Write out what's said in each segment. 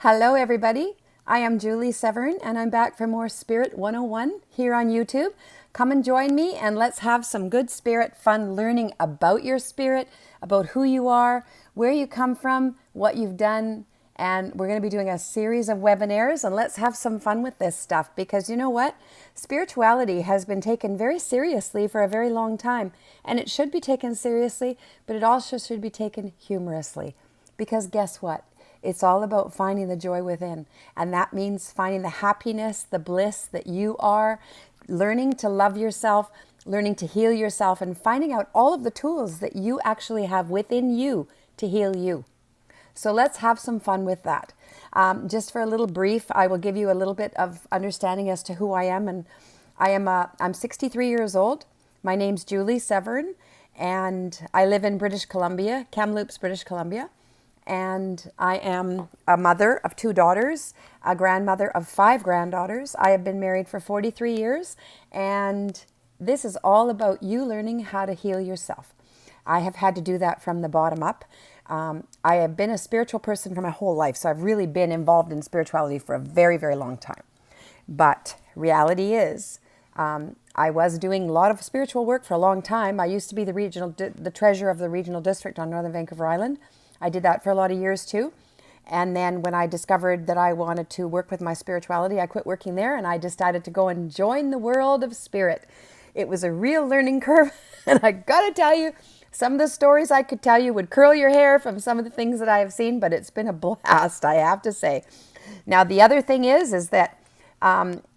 Hello, everybody. I am Julie Severin, and I'm back for more Spirit 101 here on YouTube. Come and join me, and let's have some good spirit fun learning about your spirit, about who you are, where you come from, what you've done. And we're going to be doing a series of webinars, and let's have some fun with this stuff because you know what? Spirituality has been taken very seriously for a very long time, and it should be taken seriously, but it also should be taken humorously. Because guess what? It's all about finding the joy within. And that means finding the happiness, the bliss that you are, learning to love yourself, learning to heal yourself, and finding out all of the tools that you actually have within you to heal you. So let's have some fun with that. Just for a little brief, I will give you a little bit of understanding as to who I am. And I'm 63 years old. My name's Julie Severin, and I live in British Columbia, Kamloops, British Columbia. And I am a mother of 2 daughters, a grandmother of 5 granddaughters. I have been married for 43 years, and this is all about you learning how to heal yourself. I have had to do that from the bottom up. I have been a spiritual person for my whole life, so I've really been involved in spirituality for a very, very long time. But reality is, I was doing a lot of spiritual work for a long time. I used to be the treasurer of the regional district on Northern Vancouver Island. I did that for a lot of years too. And then when I discovered that I wanted to work with my spirituality, I quit working there and I decided to go and join the world of spirit. It was a real learning curve. And I got to tell you, some of the stories I could tell you would curl your hair from some of the things that I have seen, but it's been a blast, I have to say. Now, the other thing is that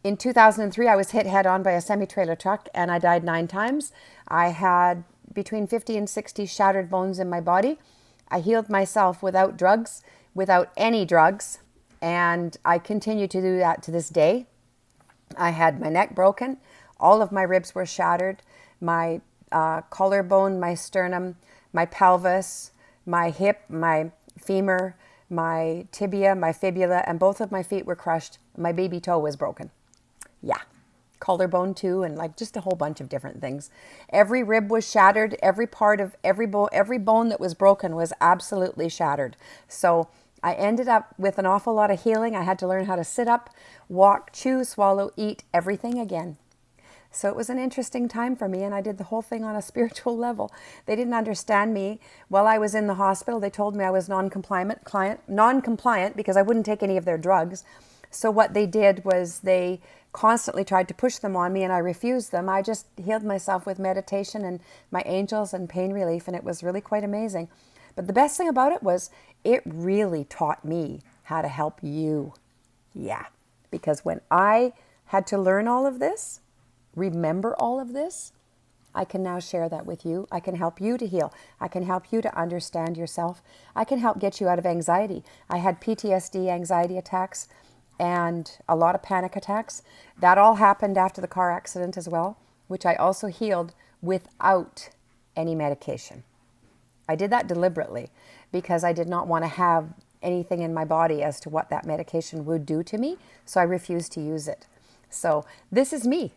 in 2003, I was hit head on by a semi-trailer truck and I died 9 times. I had between 50 and 60 shattered bones in my body. I healed myself without drugs, without any drugs, and I continue to do that to this day. I had my neck broken. All of my ribs were shattered. My collarbone, my sternum, my pelvis, my hip, my femur, my tibia, my fibula, and both of my feet were crushed. My baby toe was broken. Yeah. Collarbone too, and like just a whole bunch of different things. Every rib was shattered. Every part of every bone that was broken was absolutely shattered. So I ended up with an awful lot of healing. I had to learn how to sit up, walk, chew, swallow, eat, everything again. So it was an interesting time for me, and I did the whole thing on a spiritual level. They didn't understand me. While I was in the hospital, they told me I was non-compliant because I wouldn't take any of their drugs. So what they did was they constantly tried to push them on me, and I refused them. I just healed myself with meditation and my angels and pain relief, and it was really quite amazing. But the best thing about it was it really taught me how to help you. Yeah, because when I had to learn all of this, remember all of this, I can now share that with you. I can help you to heal. I can help you to understand yourself. I can help get you out of anxiety. I had PTSD, anxiety attacks, and a lot of panic attacks. That all happened after the car accident as well, which I also healed without any medication. I did that deliberately because I did not want to have anything in my body as to what that medication would do to me, so I refused to use it. So this is me.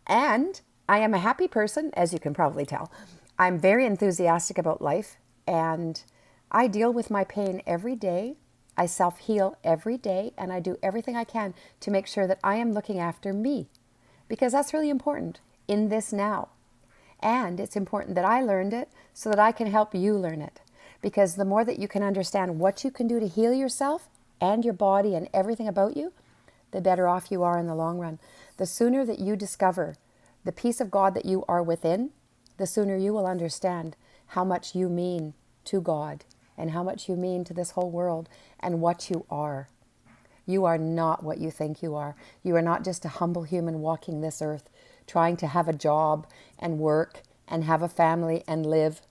And I am a happy person, as you can probably tell. I'm very enthusiastic about life, and I deal with my pain every day. I self-heal every day, and I do everything I can to make sure that I am looking after me, because that's really important in this now. And it's important that I learned it so that I can help you learn it, because the more that you can understand what you can do to heal yourself and your body and everything about you, the better off you are in the long run. The sooner that you discover the peace of God that you are within, the sooner you will understand how much you mean to God and how much you mean to this whole world and what you are. You are not what you think you are. You are not just a humble human walking this earth, trying to have a job and work and have a family and live.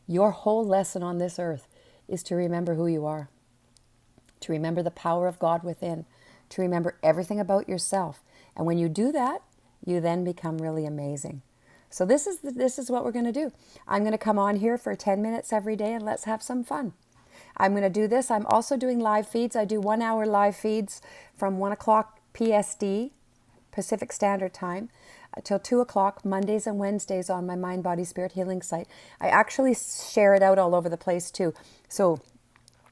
Your whole lesson on this earth is to remember who you are, to remember the power of God within, to remember everything about yourself. And when you do that, you then become really amazing. So this is what we're going to do. I'm going to come on here for 10 minutes every day and let's have some fun. I'm going to do this. I'm also doing live feeds. I do 1-hour live feeds from 1 o'clock PSD, Pacific Standard Time, till 2 o'clock, Mondays and Wednesdays on my Mind, Body, Spirit Healing site. I actually share it out all over the place too. So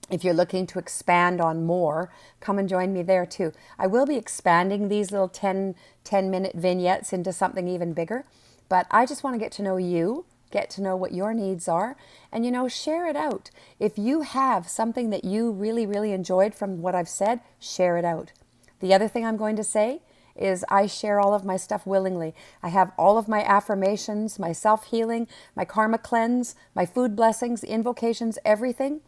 If you're looking to expand on more, come and join me there too. I will be expanding these little 10-minute vignettes into something even bigger, but I just want to get to know you, get to know what your needs are, and share it out. If you have something that you really, really enjoyed from what I've said, share it out. The other thing I'm going to say is I share all of my stuff willingly. I have all of my affirmations, my self-healing, my karma cleanse, my food blessings, invocations, everything.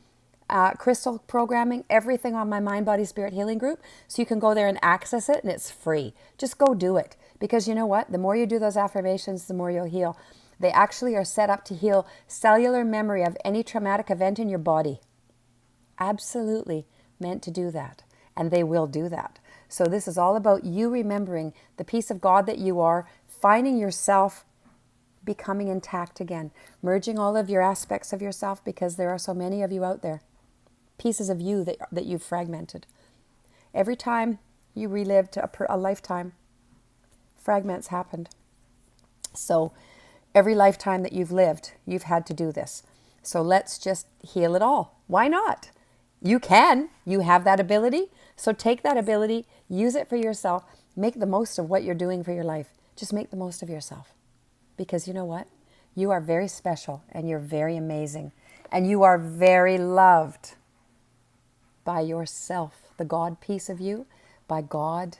Crystal programming, everything on my Mind, Body, Spirit Healing group. So you can go there and access it, and it's free. Just go do it. Because you know what? The more you do those affirmations, the more you'll heal. They actually are set up to heal cellular memory of any traumatic event in your body. Absolutely meant to do that. And they will do that. So this is all about you remembering the peace of God that you are, finding yourself becoming intact again, merging all of your aspects of yourself, because there are so many of you out there. Pieces of you that you've fragmented. Every time you relived a lifetime, fragments happened. So every lifetime that you've lived, you've had to do this. So let's just heal it all. Why not? You can. You have that ability. So take that ability, use it for yourself, make the most of what you're doing for your life. Just make the most of yourself. Because you know what? You are very special and you're very amazing. And you are very loved by yourself, the God piece of you, by God,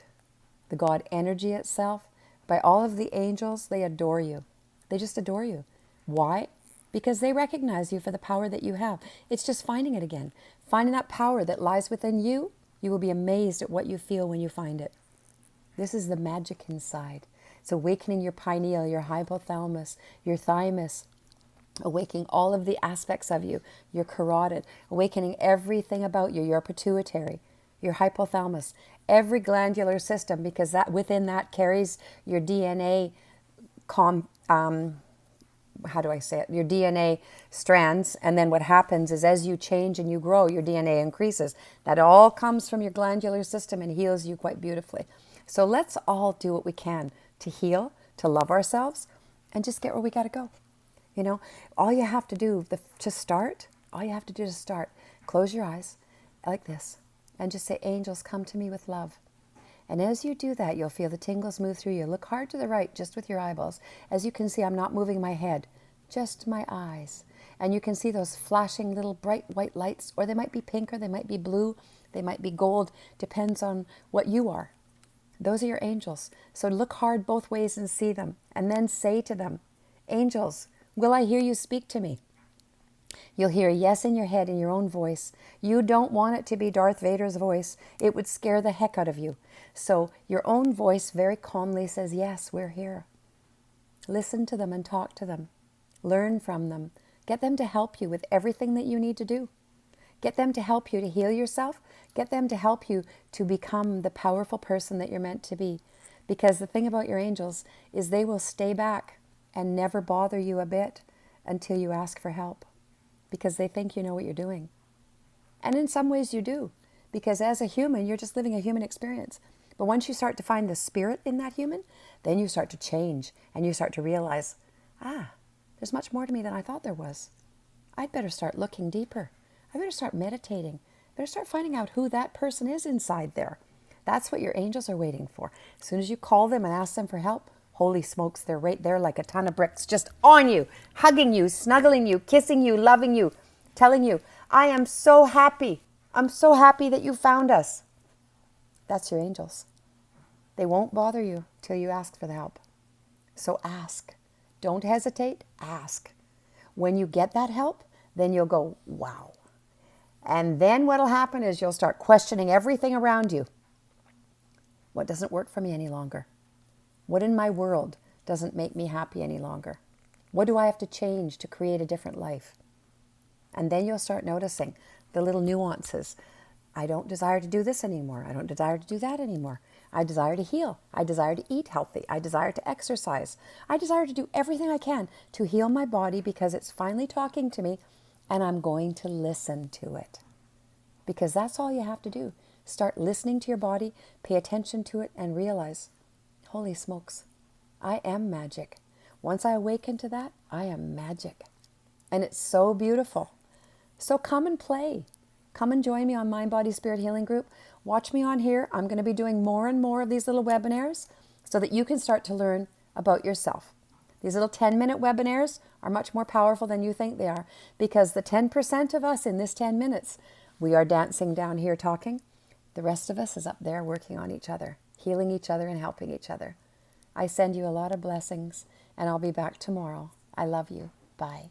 the God energy itself, by all of the angels. They adore you. They just adore you. Why? Because they recognize you for the power that you have. It's just finding it again. Finding that power that lies within you. You will be amazed at what you feel when you find it. This is the magic inside. It's awakening your pineal, your hypothalamus, your thymus, awakening all of the aspects of you, your carotid, awakening everything about you, your pituitary, your hypothalamus, every glandular system, because that within that carries your DNA, your DNA strands. And then what happens is as you change and you grow, your DNA increases. That all comes from your glandular system and heals you quite beautifully. So let's all do what we can to heal, to love ourselves, and just get where we got to go. All you have to do to start, close your eyes like this and just say, angels, come to me with love. And as you do that, you'll feel the tingles move through you. Look hard to the right, just with your eyeballs. As you can see, I'm not moving my head, just my eyes. And you can see those flashing little bright white lights, or they might be pink, or they might be blue, they might be gold, depends on what you are. Those are your angels. So look hard both ways and see them. And then say to them, angels, will I hear you speak to me? You'll hear a yes in your head in your own voice. You don't want it to be Darth Vader's voice. It would scare the heck out of you. So your own voice very calmly says, yes, we're here. Listen to them and talk to them. Learn from them. Get them to help you with everything that you need to do. Get them to help you to heal yourself. Get them to help you to become the powerful person that you're meant to be. Because the thing about your angels is they will stay back and never bother you a bit until you ask for help. Because they think you know what you're doing. And in some ways you do. Because as a human, you're just living a human experience. But once you start to find the spirit in that human, then you start to change. And you start to realize, there's much more to me than I thought there was. I'd better start looking deeper. I better start meditating. I better start finding out who that person is inside there. That's what your angels are waiting for. As soon as you call them and ask them for help, holy smokes, they're right there like a ton of bricks, just on you, hugging you, snuggling you, kissing you, loving you, telling you, I am so happy. I'm so happy that you found us. That's your angels. They won't bother you till you ask for the help. So ask. Don't hesitate. Ask. When you get that help, then you'll go, wow. And then what'll happen is you'll start questioning everything around you. What doesn't work for me any longer? What in my world doesn't make me happy any longer? What do I have to change to create a different life? And then you'll start noticing the little nuances. I don't desire to do this anymore. I don't desire to do that anymore. I desire to heal. I desire to eat healthy. I desire to exercise. I desire to do everything I can to heal my body because it's finally talking to me, and I'm going to listen to it. Because that's all you have to do. Start listening to your body, pay attention to it, and realize, holy smokes, I am magic. Once I awaken to that, I am magic. And it's so beautiful. So come and play. come and join me on Mind, Body, Spirit Healing Group. Watch me on here. I'm going to be doing more and more of these little webinars so that you can start to learn about yourself. These little 10-minute webinars are much more powerful than you think they are, because the 10% of us in this 10 minutes, we are dancing down here talking. The rest of us is up there working on each other, healing each other and helping each other. I send you a lot of blessings, and I'll be back tomorrow. I love you. Bye.